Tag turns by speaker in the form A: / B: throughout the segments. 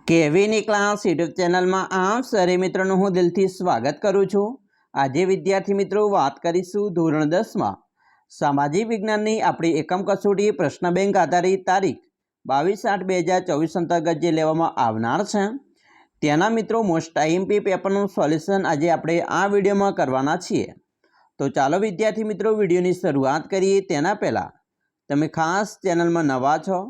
A: કેવીની class YouTube ચેનલમાં આપ સરે મિત્રોનું હું દિલથી સ્વાગત કરું છું। આજે વિદ્યાર્થી મિત્રો વાત કરીશું ધોરણ 10માં સામાજિક વિજ્ઞાનની આપણી એકમ કસોટી પ્રશ્ન બેંક આધારિત તારીખ 22/8/2024 અંતર્ગત જે લેવામાં આવનાર છે તેના મિત્રો મોસ્ટ આઈએમપી પેપરનું સોલ્યુશન આજે આપણે આ વિડીયોમાં કરવાના છીએ। તો ચાલો વિદ્યાર્થી મિત્રો વિડીયોની શરૂઆત કરીએ। તેના પહેલાં તમે ખાસ ચેનલમાં નવા છો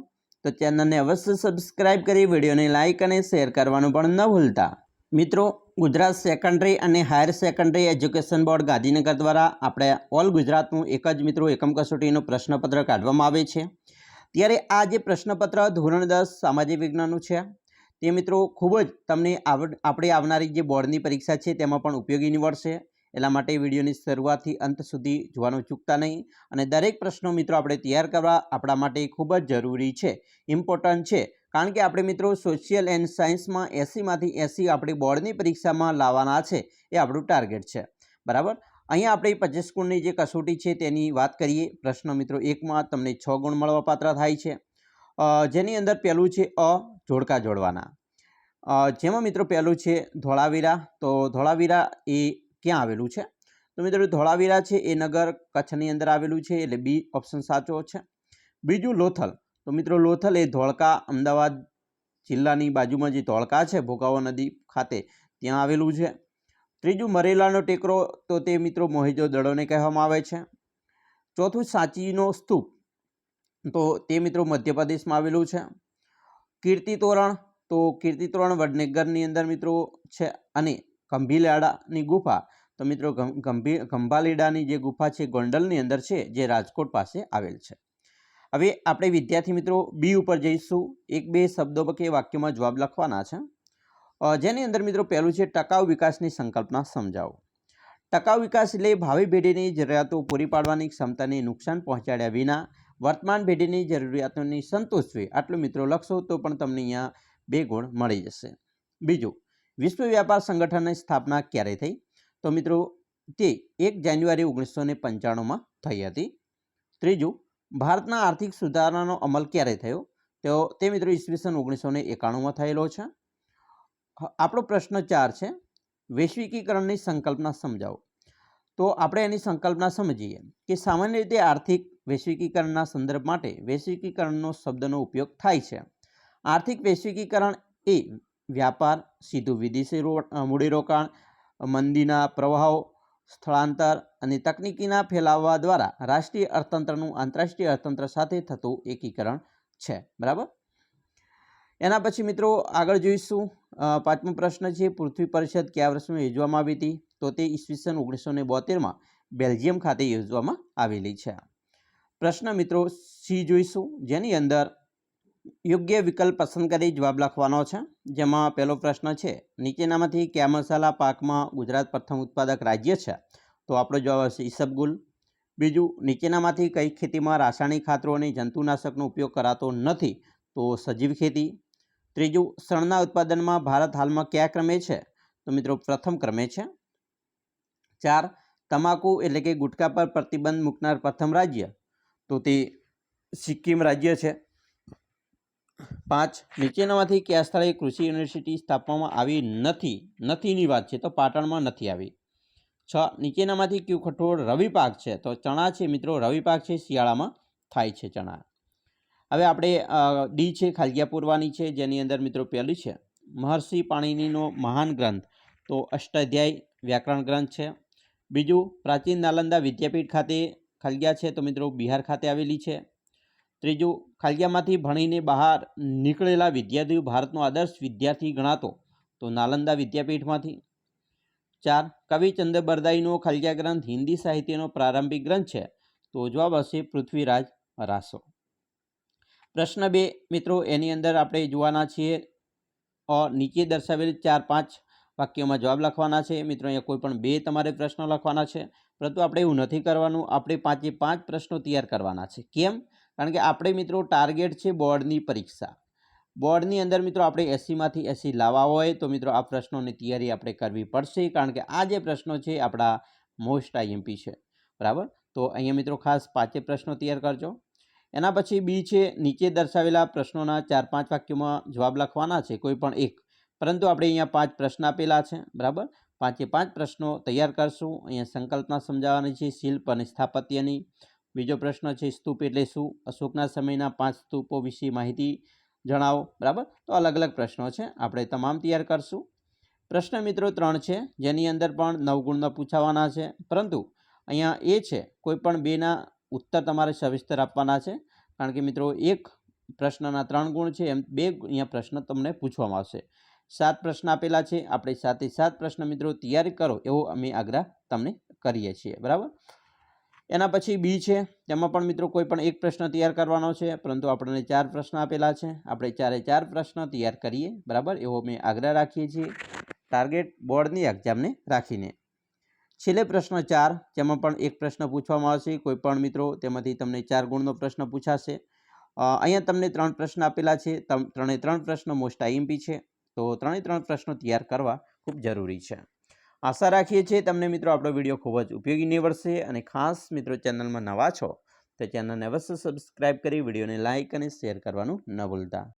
A: तो चैनल ने अवश्य सब्सक्राइब करी वीडियो ने लाइक और शेर करवानुं पण न भूलता। मित्रों गुजरात सेकंडरी और higher secondary education board Gandhinagar द्वारा आपणे ऑल गुजरातनुं एक ज मित्रों एकम कसोटीनुं प्रश्नपत्र काढवामां आवे छे। त्यारे आ जे प्रश्नपत्र धोरण 10 सामाजिक विज्ञाननुं छे ते मित्रों खूब ज तमने आपणे आवनारी जे बोर्डनी परीक्षा छे तेमां पण उपयोगी निवडशे। एटला माटे विडियोनी शरूआतथी अंत सुधी जोवानुं चूकता नहीं अने दरेक प्रश्नों मित्रों आपणे तैयार करवा आपणा माटे खूब ज जरूरी छे, इम्पोर्टंट छे। कारण के आपणे मित्रों सोशियल एंड साइंस में 80 मांथी 80 आपणी बोर्डनी परीक्षा में लाववाना छे ए आपणुं टार्गेट छे, बराबर। अहींया आपणे 25 गुणनी जे कसोटी छे तेनी वात करीए। प्रश्न मित्रों 1 मां तमने 6 गुण मळवापात्र थाय छे, जेनी अंदर पहेलुं छे अ जोड़का जोड़वाना। जेमां मित्रों पहेलुं छे धोळावीरा, तो धोळावीरा ए क्यां आवेलुं छे? तो मित्रों धोळावीरा छे ए नगर कच्छनी अंदर आवेलुं छे एटले बी ऑप्शन साचो छे। बीजुं लोथल, तो मित्रों लोथल ए धोळका अमदावाद जिल्लानी बाजुमां जे धोळका छे भोगाવો नदी खाते त्यां आवेलुं छे। त्रीजुं मरेलानो टेकरो, तो ते मित्रों मोहेजो दड़ोने कहेवामां आवे छे। चौथुं सांचीनो स्तूप, तो ते मित्रों मध्यप्रदेशमां आवेलुं छे। कीर्ति तोरण, तो कीर्ति तोरण वडनगरनी अंदर मित्रों छे। अने गंभीरवाड़ानी गुफा, तो मित्रों गंभालीडानी जे गुफा है गोंडलनी अंदर है जे राजकोट पासे आवेल छे। हवे आपणे विद्यार्थी मित्रों बी उपर जईशुं। 1-2 शब्दों के वाक्यों में जवाब लखवाना छे। जेनी अंदर मित्रों पहेलुं छे टकाऊ विकासनी संकल्पना समजावो। टकाऊ विकास एटले भावी पेढ़ीनी जरूरियातो पूरी पाडवानी क्षमताने नुकसान पहोंचाड्या विना वर्तमान पेढ़ीनी जरूरियातोने संतोषवी, आटलुं मित्रों लखशो तो पण तमने अहींया 2 गुण मळी जशे। बीजुं विश्व व्यापार संगठननी स्थापना क्यारे थई? तो मित्रों ते 1 जान्युआरी 1995 में थई हती। त्रीजुं भारतना आर्थिक सुधारानो अमल क्यारे थयो? तो ते मित्रों ईस्वीसन 1991 में थयेलो छे। आपणो प्रश्न 4 छे वैश्विकीकरणनी संकल्पना समजावो। तो आपणे एनी संकल्पना समजीए कि सामान्य रीते आर्थिक वैश्विकीकरणना संदर्भ माटे वैश्विकीकरणनो शब्दनो उपयोग थाय छे। आर्थिक वैश्विकीकरण ए व्यापार, सीधुं विदेशी मूડીરોકાણ, मंदीना प्रवाहो, स्थળાંતર અને તકનીકીના ફેલાવા દ્વારા રાષ્ટ્રીય અર્થતંત્રનું આંતરરાષ્ટ્રીય અર્થતંત્ર સાથે થતું એકીકરણ છે, બરાબર। એના પછી મિત્રો આગળ જોઈશું। પાંચમો પ્રશ્ન છે પૃથ્વી પરિષદ કયા વર્ષમાં યોજવામાં આવી હતી? તો તે ઈસવીસન 1972 માં બેલ્જિયમ ખાતે યોજવામાં આવેલી છે। પ્રશ્ન મિત્રો સી જોઈશું, જેની અંદર योग्य विकल्प पसंद करी जवाब लखवानो छे। जेमां पहलो प्रश्न छे नीचेनामांथी क्या मसाला पाकमां गुजरात प्रथम उत्पादक राज्य छे? तो आपणो जवाब हशे ईसबगुल। बीजुं नीचेनामांथी कई खेतीमां रासायणिक खातरो अने जंतुनाशकनो उपयोग करातो नथी? तो सजीव खेती। त्रीजुं शणना उत्पादनमां भारत हालमां क्या क्रमे छे? तो मित्रों प्रथम क्रमे छे। 4 तमाकू एटले के गुटखा पर प्रतिबंध मूकनार प्रथम राज्य? तो ते सिक्किम राज्य छे। 5 नीचेनामांथी क्या स्थळे कृषि यूनिवर्सिटी स्थापवामां आवी नथी? नथीनी वात छे तो पाटणमां नथी आवी। 6 नीचेनामांथी क्यू कठोळ रवि पाक छे? तो चणा छे मित्रों, रवि पाक छे शियाळामां थाय छे चणा। हवे आपणे डी छे खालिया पूरवानी छे, जेनी अंदर मित्रों पहेली छे महर्षि पाणिनीनो महान ग्रंथ, तो अष्टाध्यायी व्याकरण ग्रंथ छे। बीजुं प्राचीन नालंदा विद्यापीठ खाते खालिया छे, तो मित्रों बिहार खाते आवेली छे। त्रीजुं खालियामांथी भणीने बहार निकळेला विद्यार्थी भारतनो आदर्श विद्यार्थी गणातो? तो नालंदा विद्यापीठमांथी। 4 कवि चंद्र बरदाईनो खालिया ग्रंथ हिंदी साहित्यनो प्रारंभिक ग्रंथ छे? तो जवाब हशे पृथ्वीराज रासो। प्रश्न 2 मित्रों एनी अंदर आपणे जोवाना छीए नीचे दर्शावेल 4-5 वाक्यों में जवाब लखवाना छे। मित्रों अहींया कोई पण 2 तमारे प्रश्न लखवाना छे, परंतु आपणे एवुं नथी करवानुं, आपणे 5 प्रश्नों तैयार करवाना छे। केम? कारण के आपणे मित्रों टार्गेट है बोर्डनी परीक्षा। बोर्डनी अंदर मित्रों आपणे 80 मांथी 80 लावा होय तो मित्रों आ प्रश्नों की तैयारी आपणे करवी पड़शे, कारण के आ जे प्रश्नों है आपणा मोस्ट आईएमपी है, बराबर। तो अहींया मित्रों खास 5 प्रश्नों तैयार करजो। એના પછી બી છે, નીચે દર્શાવેલા પ્રશ્નોના 4-5 વાક્યોમાં જવાબ લખવાના છે, કોઈ પણ એક. પરંતુ આપણે અહીંયા 5 પ્રશ્ન આપેલા છે, બરાબર. 5 પ્રશ્નો તૈયાર કરશું. અહીંયા સંકલ્પના સમજાવવાની છે, શિલ્પ અને સ્થાપત્યની. બીજો પ્રશ્ન છે, સ્તૂપ એટલે શું? અશોકના સમયના 5 સ્તૂપો વિશે માહિતી જણાવો, બરાબર. તો અલગ અલગ પ્રશ્નો છે, આપણે તમામ તૈયાર કરશું. પ્રશ્ન મિત્રો 3 છે, જેની અંદર પણ 9 ગુણના પૂછાવાના છે, પરંતુ અહીંયા એ છે, કોઈ પણ 2ના ઉત્તર તમારે સવિસ્તર આપવાના છે, કારણ કે મિત્રો એક પ્રશ્નના 3 ગુણ છે, એમ 2 અહીંયા પ્રશ્ન તમને પૂછવામાં આવશે. 7 પ્રશ્ન આપેલા છે, આપણે 7 પ્રશ્ન મિત્રો તૈયારી કરો એવો અમે આગ્રહ તમને કરીએ છીએ, બરાબર. એના પછી બી છે, તેમાં પણ મિત્રો કોઈ પણ એક પ્રશ્ન તૈયાર કરવાનો છે, પરંતુ આપણને 4 પ્રશ્ન આપેલા છે, આપણે 4 પ્રશ્ન તૈયાર કરીએ, બરાબર, એવો અમે આગ્રહ રાખીએ છીએ, ટાર્ગેટ બોર્ડની એક્ઝામને રાખીને. છેલ્લે પ્રશ્ન 4, જેમાં પણ એક પ્રશ્ન પૂછવામાં આવશે, કોઈ પણ મિત્રો તેમાંથી તમને 4 ગુણનો પ્રશ્ન પૂછાશે. અહીંયા તમને 3 પ્રશ્ન આપેલા છે, 3 પ્રશ્ન મોસ્ટ આઈએમપી છે, તો 3 પ્રશ્નો તૈયાર કરવા ખૂબ જરૂરી છે. આશા રાખીએ છીએ તમને મિત્રો આપણો વિડીયો ખૂબ જ ઉપયોગી નીવડશે, અને ખાસ મિત્રો ચેનલમાં નવા છો તો ચેનલને અવશ્ય સબસ્ક્રાઈબ કરી વિડીયોને લાઇક અને શેર કરવાનું ન ભૂલતા.